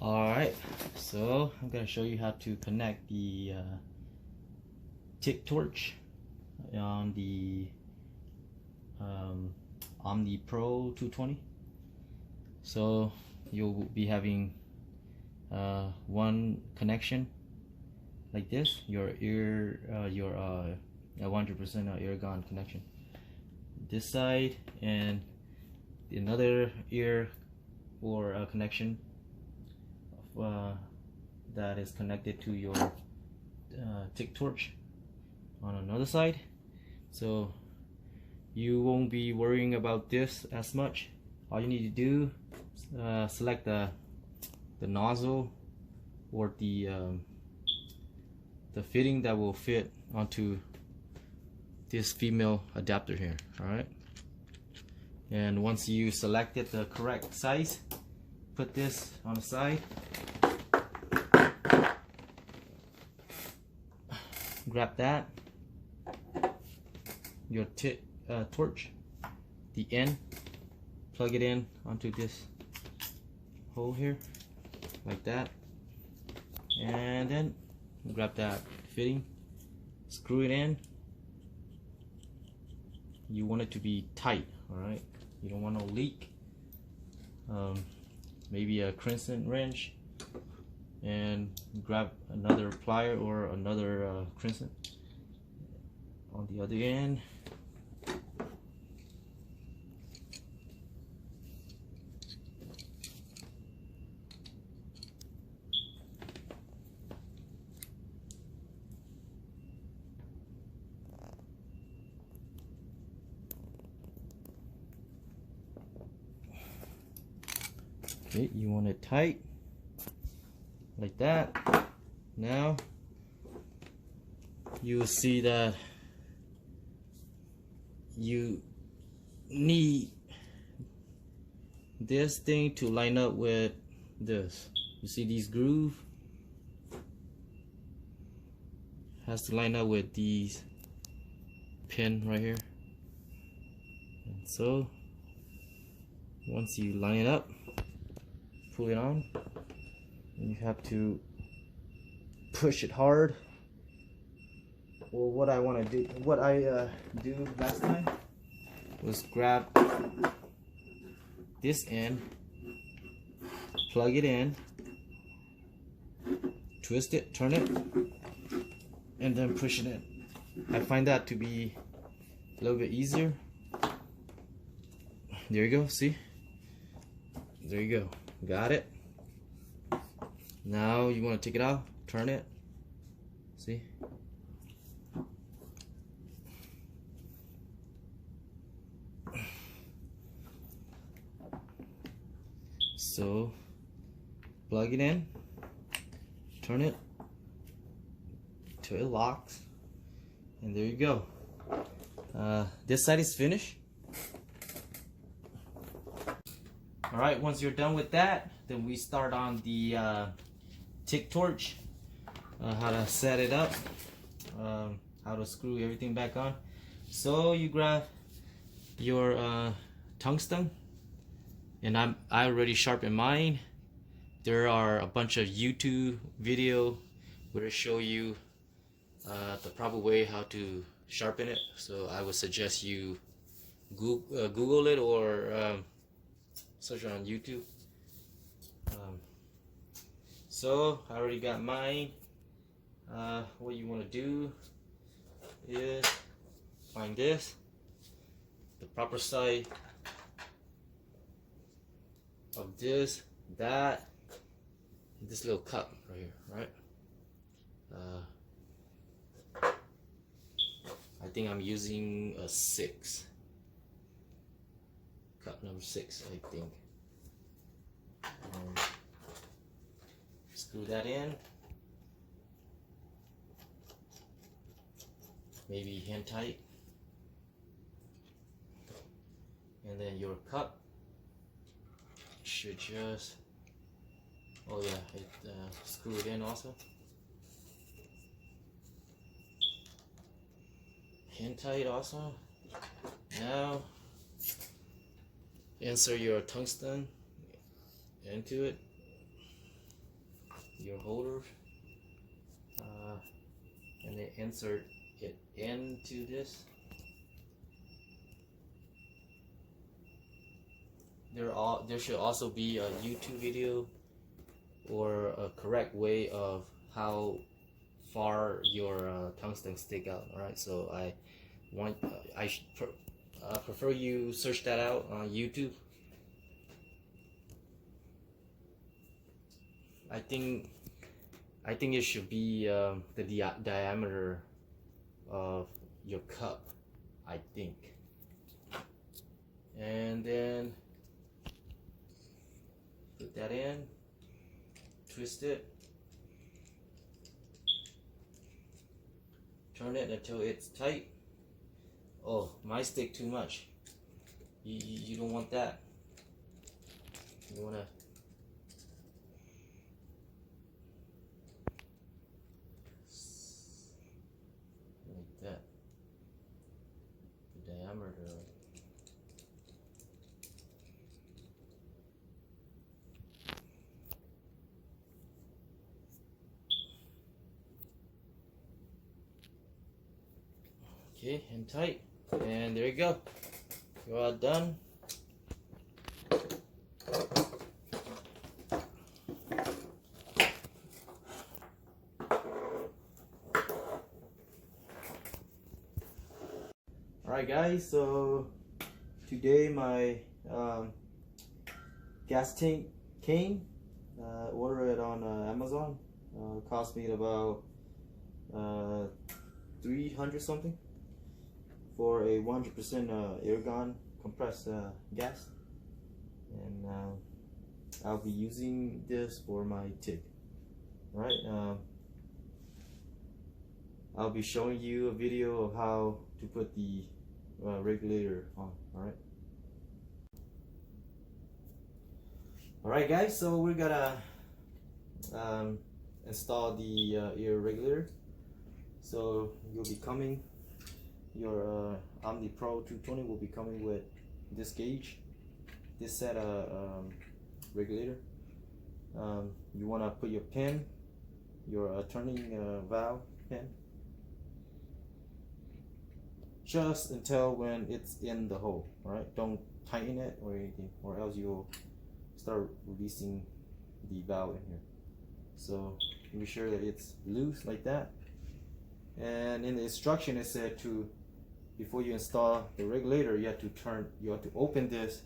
Alright, so I'm going to show you how to connect the tick torch on the omnipro 220. So you'll be having one connection like this, your 100% air gun connection this side, and another ear or connection that is connected to your tick torch on another side. So you won't be worrying about this as much. All you need to do select the nozzle or the fitting that will fit onto this female adapter here. Alright, and once you selected the correct size, put this on the side, grab that, your torch, the end, plug it in onto this hole here like that, and then grab that fitting, screw it in. You want it to be tight, alright? You don't want no leak. Maybe a crescent wrench, and grab another plier or another crescent on the other end. Okay, you want it tight like that. Now you will see that you need this thing to line up with this. You see these grooves has to line up with these pin right here. And so once you line it up, pull it on, and you have to push it hard. Well, what I do last time was grab this end, plug it in, twist it, turn it, and then push it in. I find that to be a little bit easier. There you go, see? There you go. Got it. Now you want to take it out, turn it. See? So plug it in, turn it till it locks, and there you go. This side is finished. Alright, once you're done with that, then we start on the tick torch, how to set it up, how to screw everything back on. So you grab your tungsten, and I already sharpened mine. There are a bunch of YouTube video where they show you the proper way how to sharpen it. So I would suggest you Google it or search it on YouTube. So I already got mine. What you want to do is find this, the proper side of this, that, this little cup right here, right? I think I'm using a 6. Cup number 6, I think. Screw that in. Maybe hand tight. And then your cup should just, oh yeah, screw it in also. Hand tight also. Now insert your tungsten into it. your holder, and then insert it into this. There should also be a YouTube video or a correct way of how far your tungsten stick out. All right, so I prefer you search that out on YouTube. I think it should be the diameter of your cup, I think. And then put that in, twist it, turn it until it's tight. Oh, might stick too much. You don't want that. You wanna like that. The diameter. Okay, and tight. And there you go. You're all done. Alright guys, so today my gas tank came. Ordered it on Amazon. Cost me about 300 something for a 100% argon compressed gas, and I'll be using this for my TIG. Alright, I'll be showing you a video of how to put the regulator on. Alright guys, so we're gonna install the air regulator. So you'll be coming, your omnipro 220 will be coming with this gauge, this set of regulator. You want to put your pin, your turning valve pin, just until when it's in the hole. Alright, don't tighten it or anything, or else you'll start releasing the valve in here. So be sure that it's loose like that. And in the instruction it said to, before you install the regulator, you have to open this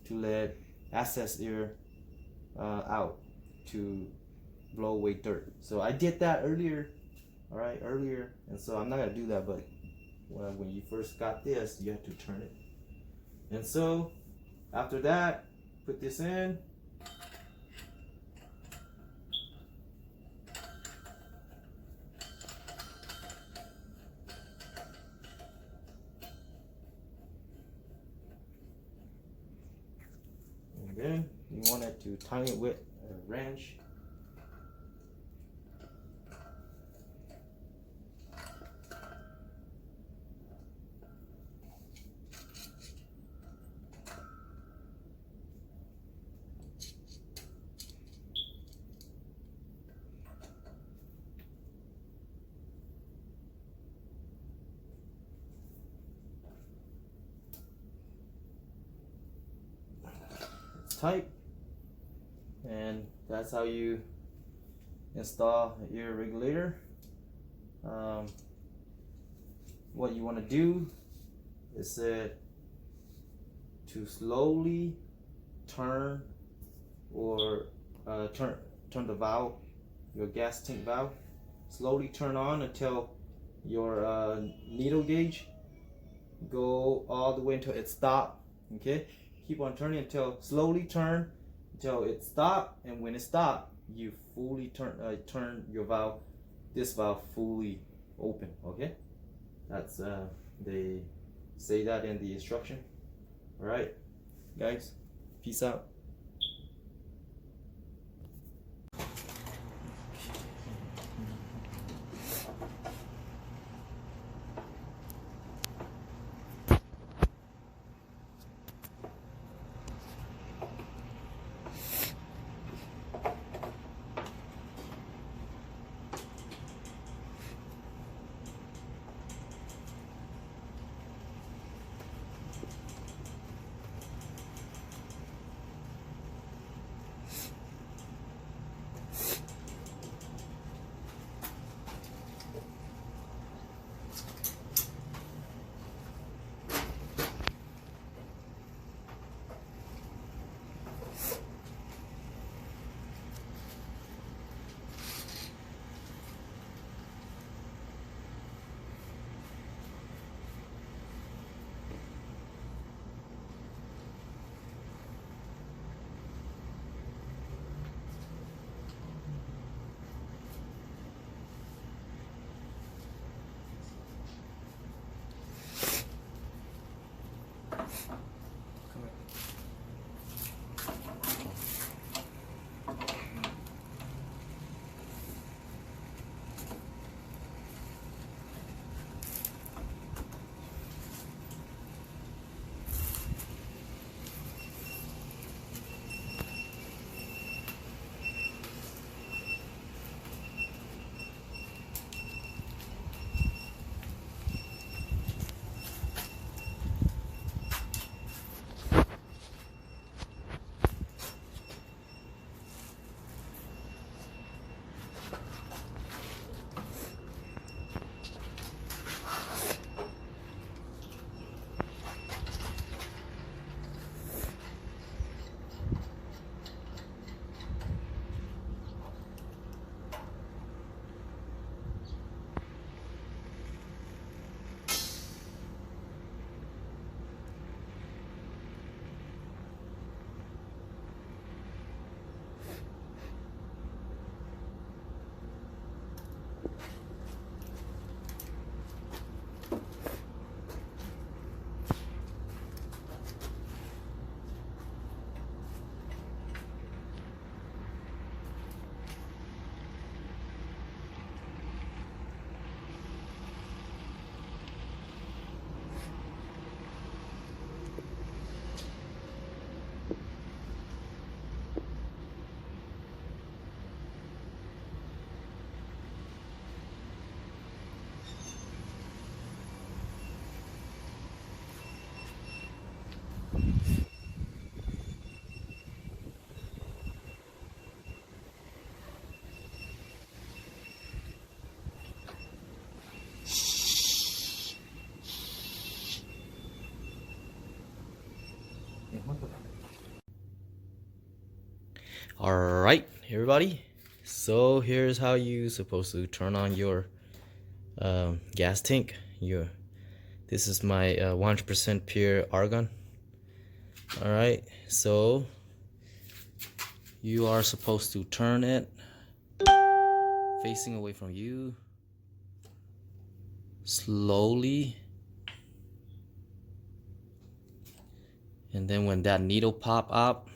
to let excess air out to blow away dirt. So I did that earlier, earlier, and so I'm not gonna do that, but when you first got this, you have to turn it. And so after that, put this in. And then you want it to tighten it with a wrench. Tight, and that's how you install your regulator. What you want to do is to slowly turn or turn the valve, your gas tank valve. Slowly turn on until your needle gauge go all the way until it stops. Okay. Keep on turning until slowly turn until it stops, and when it stops, you fully turn your valve, this valve fully open. Okay, that's they say that in the instruction. All right, guys, peace out. Alright, everybody. So here's how you supposed to turn on your gas tank. This is my 100% pure argon. Alright, so you are supposed to turn it facing away from you slowly, and then when that needle pop up,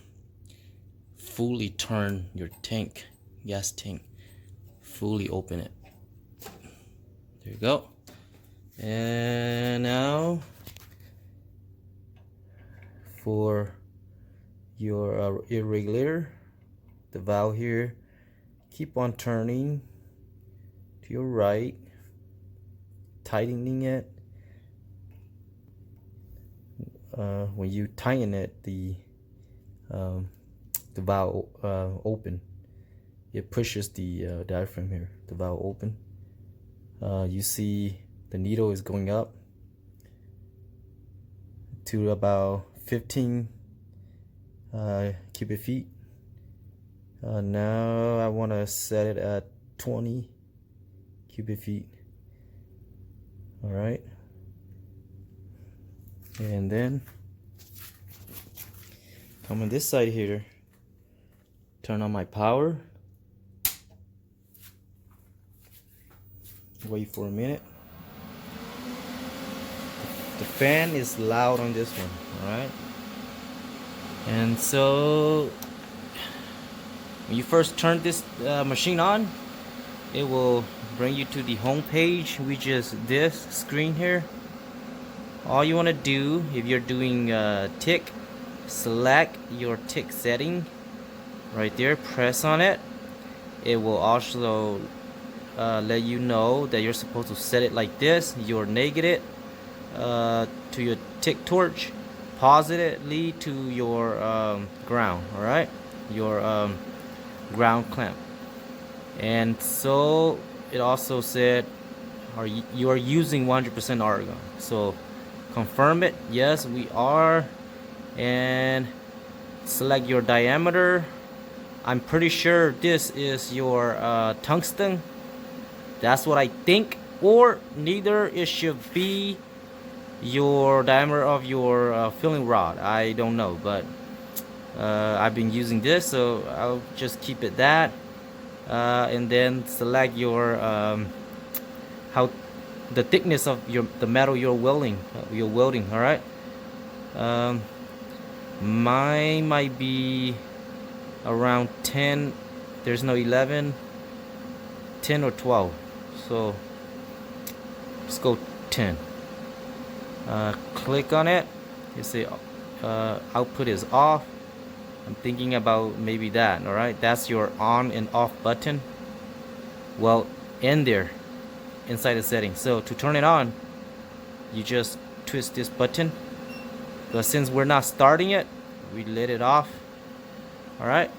fully turn your tank, gas tank, fully open it. There you go. And now for your air regulator, the valve here, keep on turning to your right, tightening it. When you tighten it, the valve open. It pushes the diaphragm here, the valve open. You see the needle is going up to about 15 cubic feet. Now I want to set it at 20 cubic feet. All right, and then come on this side here, turn on my power, wait for a minute. The fan is loud on this one, all right? And so when you first turn this machine on, it will bring you to the home page, which is this screen here. All you want to do, if you're doing tick, select your tick setting right there, press on it. It will also let you know that you're supposed to set it like this. You're negative to your tick torch, positively to your ground, all right, your ground clamp. And so it also said you are using 100% argon, so confirm it. Yes, we are. And select your diameter. I'm pretty sure this is your tungsten. That's what I think, or neither. It should be your diameter of your filling rod. I don't know, but I've been using this, so I'll just keep it that. And then select your how the thickness of the metal you're welding. All right. Mine might be around 10. There's no 11, 10 or 12. So let's go 10. Click on it. You see output is off. I'm thinking about maybe that. All right, that's your on and off button. Well, in there, inside the settings. So to turn it on, you just twist this button. But since we're not starting it, we let it off. All right.